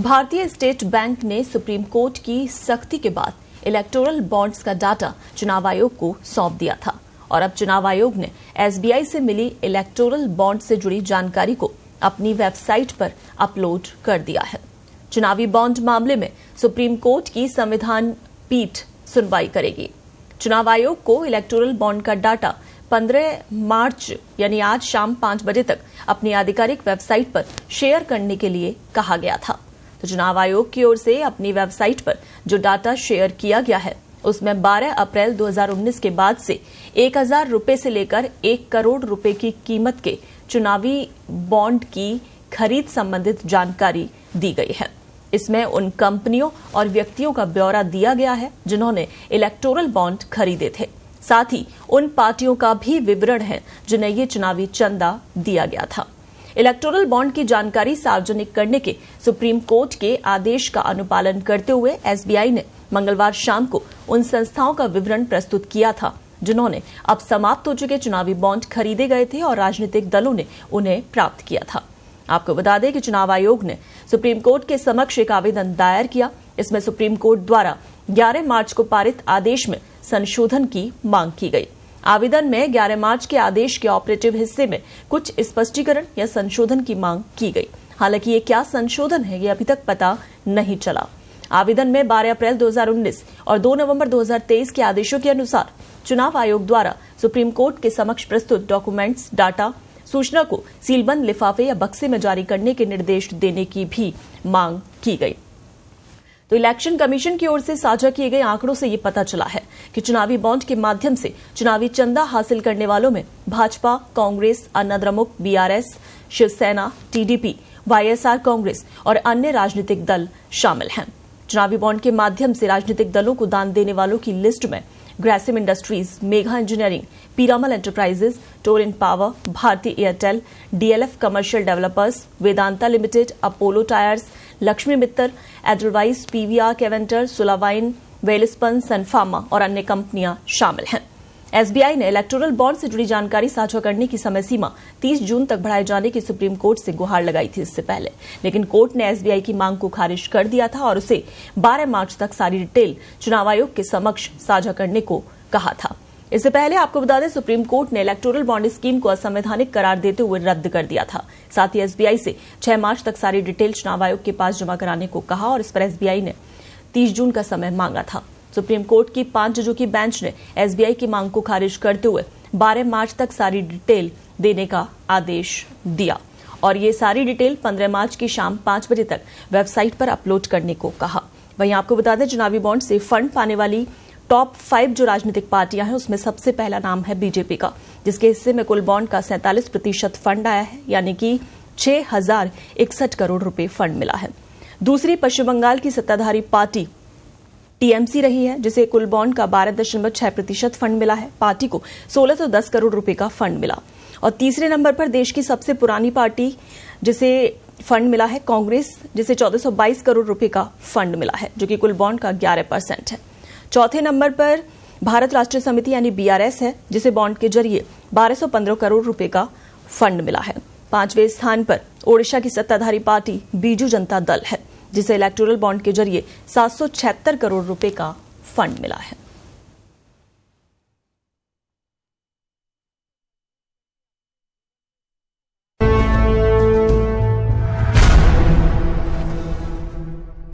भारतीय state bank ने supreme court की सख्ती के बाद इलेक्टोरल बॉन्ड्स का डाटा चुनाव आयोग को सौंप दिया था और अब चुनाव आयोग ने एसबीआई से मिली इलेक्टोरल बॉन्ड से जुड़ी जानकारी को अपनी वेबसाइट पर अपलोड कर दिया है। चुनावी बॉन्ड मामले में सुप्रीम कोर्ट की संविधान पीठ सुनवाई करेगी। चुनाव आयोग को इलेक्टोरल बॉन्ड का डाटा 15 मार्च यानी आज शाम 5 बजे तक अपनी आधिकारिक वेबसाइट पर शेयर करने के लिए कहा गया था। तो चुनाव आयोग की ओर से अपनी वेबसाइट पर जो डाटा शेयर किया गया है उसमें 12 अप्रैल 2019 के बाद से 1000 रुपए से लेकर 1 करोड़ रुपए की कीमत के चुनावी बॉन्ड की खरीद संबंधित जानकारी दी गई है। इसमें उन कंपनियों और व्यक्तियों का ब्यौरा दिया गया है जिन्होंने इलेक्टोरल बॉन्ड खरीदे थे। साथ ही उन पार्टियों का भी विवरण है जिन्हें ये चुनावी चंदा दिया गया था। इलेक्टोरल बॉन्ड की जानकारी सार्वजनिक करने के सुप्रीम कोर्ट के आदेश का अनुपालन करते हुए एसबीआई ने मंगलवार शाम को उन संस्थाओं का विवरण प्रस्तुत किया था जिन्होंने अब समाप्त हो चुके चुनावी बॉन्ड खरीदे गए थे और राजनीतिक दलों ने उन्हें प्राप्त किया था। आपको बता दें कि चुनाव आयोग ने सुप्रीम कोर्ट के समक्ष एक आवेदन दायर किया। इसमें सुप्रीम कोर्ट द्वारा 11 मार्च को पारित आदेश में संशोधन की मांग की गई। आवेदन में 11 मार्च के आदेश के ऑपरेटिव हिस्से में कुछ स्पष्टीकरण या संशोधन की मांग की गई। हालांकि ये क्या संशोधन है ये अभी तक पता नहीं चला। आवेदन में 12 अप्रैल 2019 और 2 नवंबर 2023 के आदेशों के अनुसार चुनाव आयोग द्वारा सुप्रीम कोर्ट के समक्ष प्रस्तुत डॉक्यूमेंट्स, डाटा, सूचना को सीलबंद लिफाफे या बक्से में जारी करने के निर्देश देने की भी मांग की गई। तो इलेक्शन कमीशन की ओर से साझा किए गए आंकड़ों से ये पता चला है कि चुनावी बॉन्ड के माध्यम से चुनावी चंदा हासिल करने वालों में भाजपा, कांग्रेस, अन्नाद्रमुक, बीआरएस, शिवसेना, टीडीपी, वाईएसआर कांग्रेस और अन्य राजनीतिक दल शामिल हैं। चुनावी बॉन्ड के माध्यम से राजनीतिक दलों को दान देने वालों की लिस्ट में Grasim industries, Megha engineering, Piramal enterprises, Torrent power, Bharti Airtel, DLF commercial developers, Vedanta limited, Apollo tyres, Lakshmi Mittal, Edelweiss, PVR, Keventer, Sula wine, Welspun, Sun Pharma और अन्य कंपनियां शामिल हैं। एसबीआई ने इलेक्टोरल बॉन्ड से जुड़ी जानकारी साझा करने की समय सीमा 30 जून तक बढ़ाए जाने की सुप्रीम कोर्ट से गुहार लगाई थी इससे पहले, लेकिन कोर्ट ने एसबीआई की मांग को खारिज कर दिया था और उसे 12 मार्च तक सारी डिटेल चुनाव आयोग के समक्ष साझा करने को कहा था। इससे पहले आपको बता दें सुप्रीम कोर्ट ने इलेक्टोरल बॉन्ड स्कीम को असंवैधानिक करार देते हुए रद्द कर दिया था। साथ ही एसबीआई से 6 मार्च तक सारी डिटेल चुनाव आयोग के पास जमा कराने को कहा और इस पर एसबीआई ने 30 जून का समय मांगा था। सुप्रीम कोर्ट की 5 जजों की बेंच ने एसबीआई की मांग को खारिज करते हुए 12 मार्च तक सारी डिटेल देने का आदेश दिया और ये सारी डिटेल 15 मार्च की शाम 5 बजे तक वेबसाइट पर अपलोड करने को कहा। वहीं आपको बता दें चुनावी बॉन्ड से फंड पाने वाली टॉप 5 जो राजनीतिक पार्टियां हैं उसमें सबसे पहला नाम है बीजेपी का, जिसके हिस्से में कुल बॉन्ड का 47% फंड आया है, यानी कि 6061 करोड़ रुपए फंड मिला है। दूसरी पश्चिम बंगाल की सत्ताधारी पार्टी टीएमसी रही है, जिसे कुल बॉन्ड का 12.6% फंड मिला है। पार्टी को 1610 करोड़ रुपए का फंड मिला। और तीसरे नंबर पर देश की सबसे पुरानी पार्टी जिसे फंड मिला है कांग्रेस, जिसे 1422 करोड़ रुपए का फंड मिला है, जो कि कुल बॉन्ड का 11% है। चौथे नंबर पर भारत राष्ट्रीय समिति यानी बीआरएस है, जिसे बॉन्ड के जरिए 1215 करोड़ रुपए का फंड मिला है। 5वें स्थान पर ओडिशा की सत्ताधारी पार्टी बीजू जनता दल है, जिसे इलेक्टोरल बॉन्ड के जरिए 776 करोड़ रुपए का फंड मिला है।